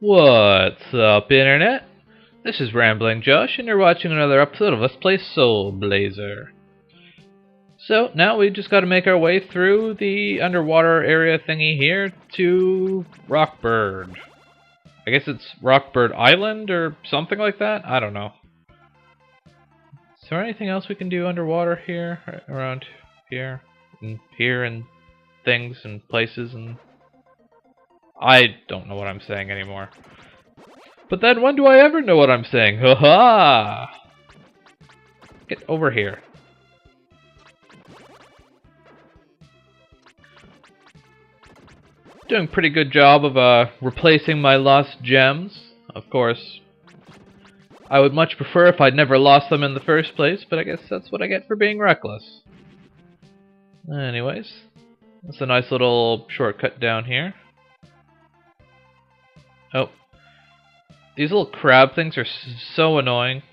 What's up, Internet? This is Rambling Josh, and you're watching another episode of Let's Play Soul Blazer. So, now we just gotta make our way through the underwater area thingy here to Rockbird. I guess it's Rockbird Island or something like that? I don't know. Is there anything else we can do underwater here? Around here? And here and things and places and... I don't know what I'm saying anymore. But then when do I ever know what I'm saying? Ha-ha! Get over here. Doing a pretty good job of replacing my lost gems. Of course, I would much prefer if I'd never lost them in the first place, but I guess that's what I get for being reckless. Anyways, that's a nice little shortcut down here. Oh. These little crab things are so annoying.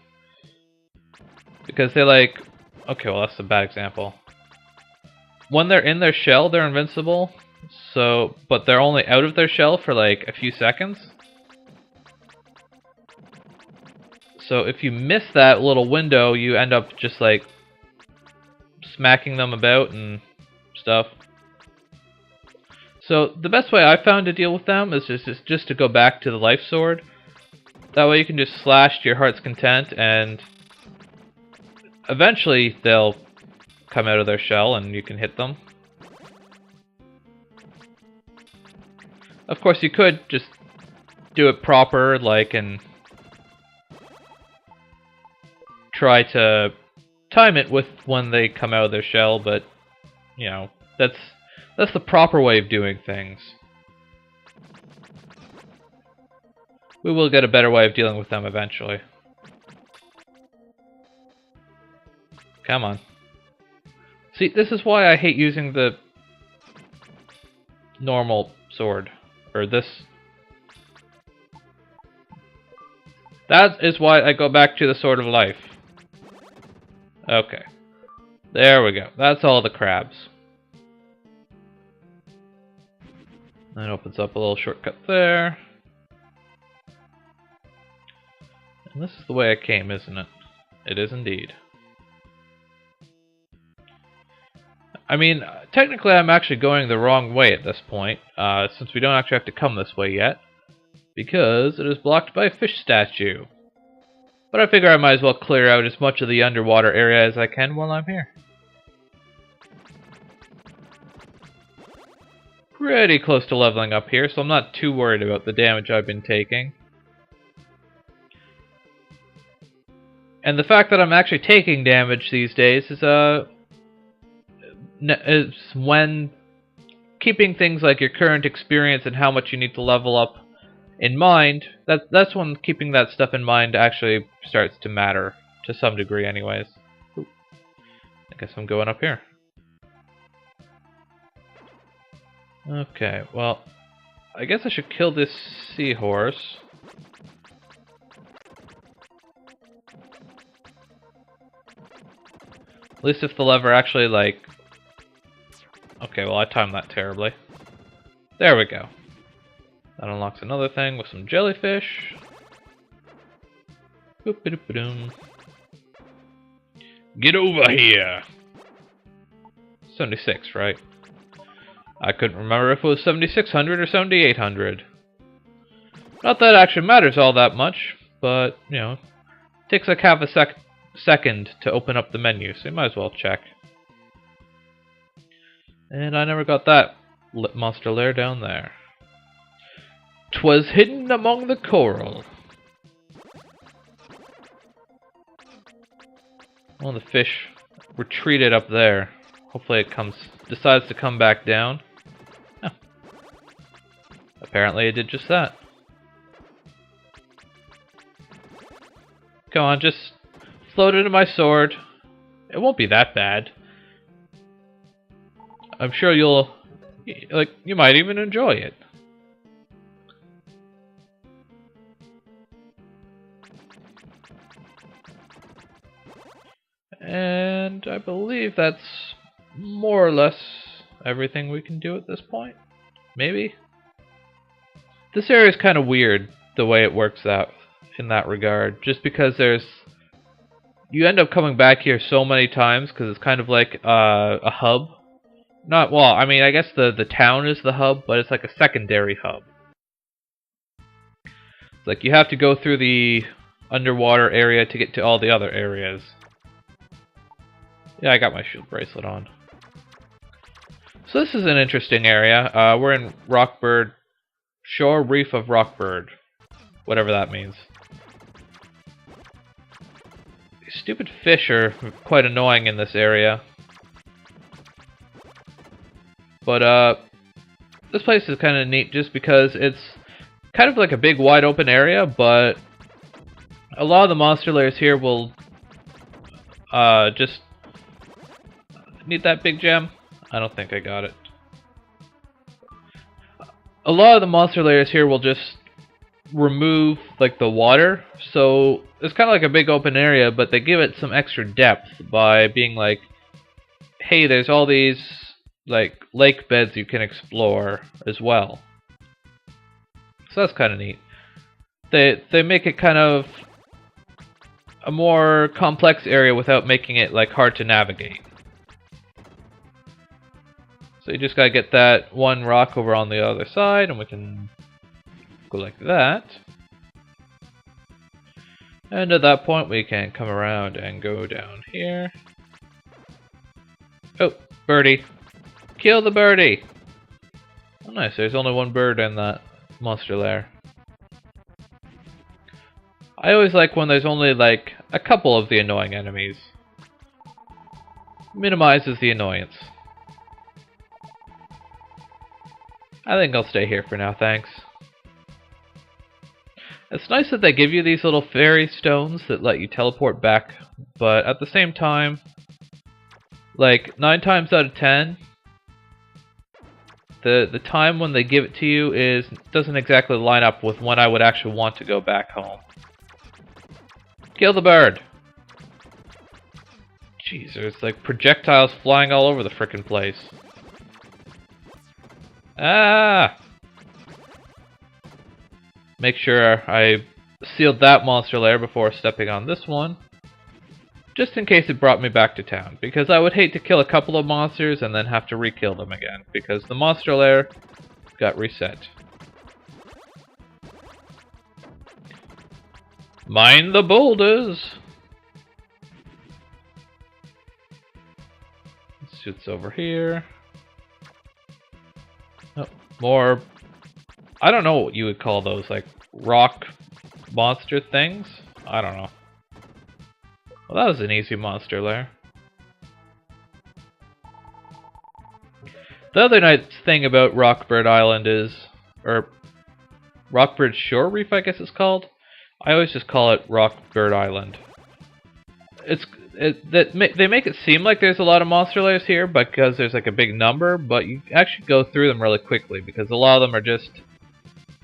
Because they like... Okay, well that's a bad example. When they're in their shell, they're invincible. So, but they're only out of their shell for like a few seconds. So if you miss that little window, you end up just like smacking them about and stuff. So the best way I found to deal with them is just to go back to the life sword. That way you can just slash to your heart's content, and eventually they'll come out of their shell and you can hit them. Of course, you could just do it proper, like, and try to time it with when they come out of their shell, but, you know, that's the proper way of doing things. We will get a better way of dealing with them eventually. Come on. See, this is why I hate using the normal sword. Or this. That is why I go back to the Sword of Life. Okay. There we go. That's all the crabs. That opens up a little shortcut there. And this is the way I came, isn't it? It is indeed. I mean, technically I'm actually going the wrong way at this point, since we don't actually have to come this way yet, because it is blocked by a fish statue. But I figure I might as well clear out as much of the underwater area as I can while I'm here. Pretty close to leveling up here, so I'm not too worried about the damage I've been taking. And the fact that I'm actually taking damage these days is when keeping things like your current experience and how much you need to level up in mind, that's when keeping that stuff in mind actually starts to matter, to some degree anyways. Ooh. I guess I'm going up here. Okay, well, I guess I should kill this seahorse. At least if the lever actually, like... Okay, well, I timed that terribly. There we go. That unlocks another thing with some jellyfish. Boop-a-doop-a-doom. Get over here! 76, right? I couldn't remember if it was 7600 or 7800. Not that it actually matters all that much, but, you know, it takes like half a second to open up the menu, so you might as well check. And I never got that monster lair down there. 'Twas hidden among the coral. Well, the fish retreated up there. Hopefully it decides to come back down. Oh. Apparently it did just that. Come on, just float into my sword. It won't be that bad. I'm sure you might even enjoy it. And I believe that's more or less everything we can do at this point. Maybe? This area is kind of weird the way it works out in that regard, just because you end up coming back here so many times because it's kind of like a hub. Not well, I mean, I guess the town is the hub, but it's like a secondary hub. It's like you have to go through the underwater area to get to all the other areas. Yeah, I got my shield bracelet on. So this is an interesting area. We're in Rockbird, Shore Reef of Rockbird, whatever that means. These stupid fish are quite annoying in this area. But this place is kind of neat just because it's kind of like a big wide open area, but a lot of the monster layers here will just need that big gem. I don't think I got it. A lot of the monster layers here will just remove like the water, so it's kind of like a big open area, but they give it some extra depth by being like, hey, there's all these like lake beds you can explore as well. So that's kind of neat. They make it kind of a more complex area without making it like hard to navigate. So you just gotta get that one rock over on the other side, and we can go like that. And at that point we can come around and go down here. Oh, birdie. Kill the birdie! Oh nice, there's only one bird in that monster lair. I always like when there's only like a couple of the annoying enemies. Minimizes the annoyance. I think I'll stay here for now, thanks. It's nice that they give you these little fairy stones that let you teleport back, but at the same time, like 9 times out of 10, the time when they give it to you doesn't exactly line up with when I would actually want to go back home. Kill the bird! Jeez, there's like projectiles flying all over the frickin' place. Ah! Make sure I sealed that monster lair before stepping on this one. Just in case it brought me back to town. Because I would hate to kill a couple of monsters and then have to re-kill them again. Because the monster lair got reset. Mind the boulders! Suits over here. Oh, more... I don't know what you would call those, like rock monster things? I don't know. Well, that was an easy monster lair. The other nice thing about Rockbird Island is, or Rockbird Shore Reef, I guess it's called. I always just call it Rockbird Island. They make it seem like there's a lot of monster layers here because there's like a big number, but you actually go through them really quickly because a lot of them are just,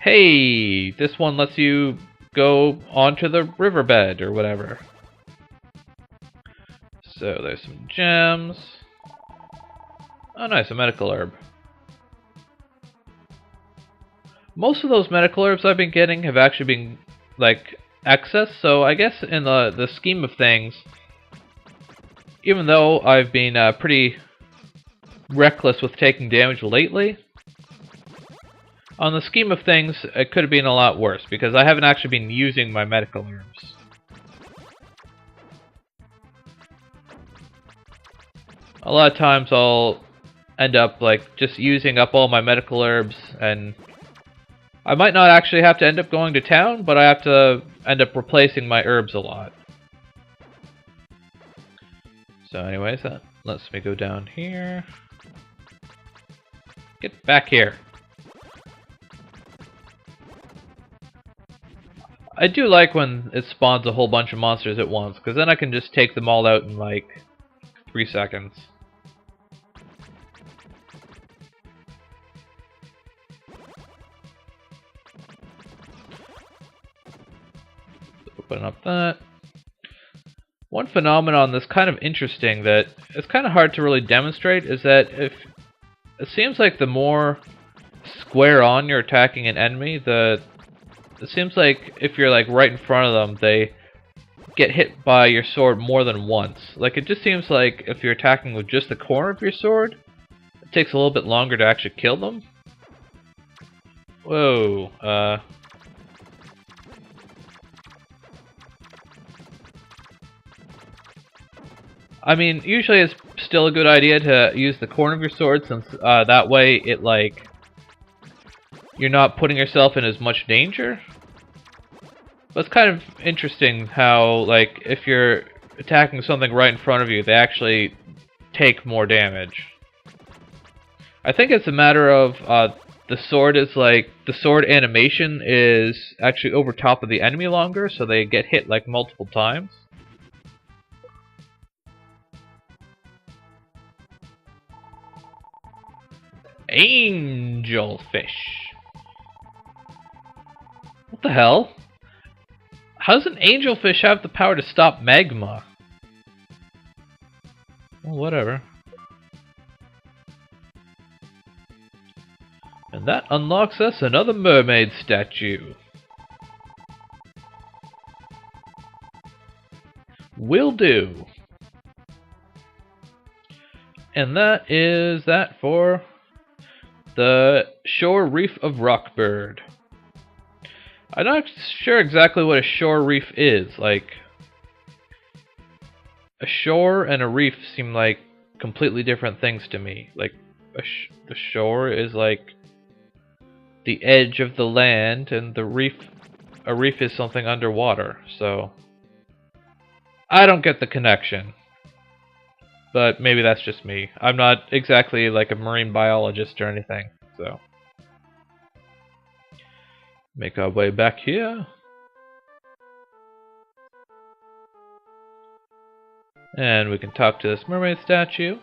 hey, this one lets you go onto the riverbed or whatever. So there's some gems. Oh nice, a medical herb. Most of those medical herbs I've been getting have actually been like excess, so I guess in the scheme of things, even though I've been pretty reckless with taking damage lately, on the scheme of things, it could have been a lot worse, because I haven't actually been using my medical herbs. A lot of times I'll end up like just using up all my medical herbs, and I might not actually have to end up going to town, but I have to end up replacing my herbs a lot. So anyways, that lets me go down here. Get back here. I do like when it spawns a whole bunch of monsters at once, because then I can just take them all out in like 3 seconds. Open up that. One phenomenon that's kind of interesting that it's kind of hard to really demonstrate is that if it seems like the more square on you're attacking an enemy, it seems like if you're like right in front of them, they get hit by your sword more than once. Like, it just seems like if you're attacking with just the corner of your sword, it takes a little bit longer to actually kill them. Whoa, I mean, usually it's still a good idea to use the corner of your sword, since that way it, like, you're not putting yourself in as much danger. But it's kind of interesting how, like, if you're attacking something right in front of you, they actually take more damage. I think it's a matter of the sword is like, the sword animation is actually over top of the enemy longer, so they get hit like multiple times. Angelfish. What the hell? How does an angelfish have the power to stop magma? Well, whatever. And that unlocks us another mermaid statue. Will do. And that is that for the shore reef of Rockbird. I'm not sure exactly what a shore reef is. Like, a shore and a reef seem like completely different things to me. Like, the shore is like the edge of the land, and a reef is something underwater. So I don't get the connection. But maybe that's just me. I'm not exactly like a marine biologist or anything, so. Make our way back here. And we can talk to this mermaid statue.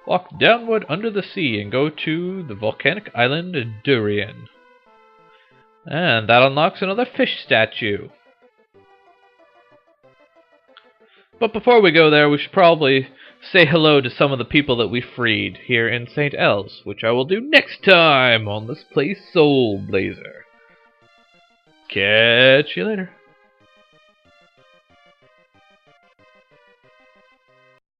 Walk downward under the sea and go to the volcanic island Durian. And that unlocks another fish statue. But before we go there, we should probably say hello to some of the people that we freed here in St.Elles, which I will do next time on Let's Play Soul Blazer. Catch you later.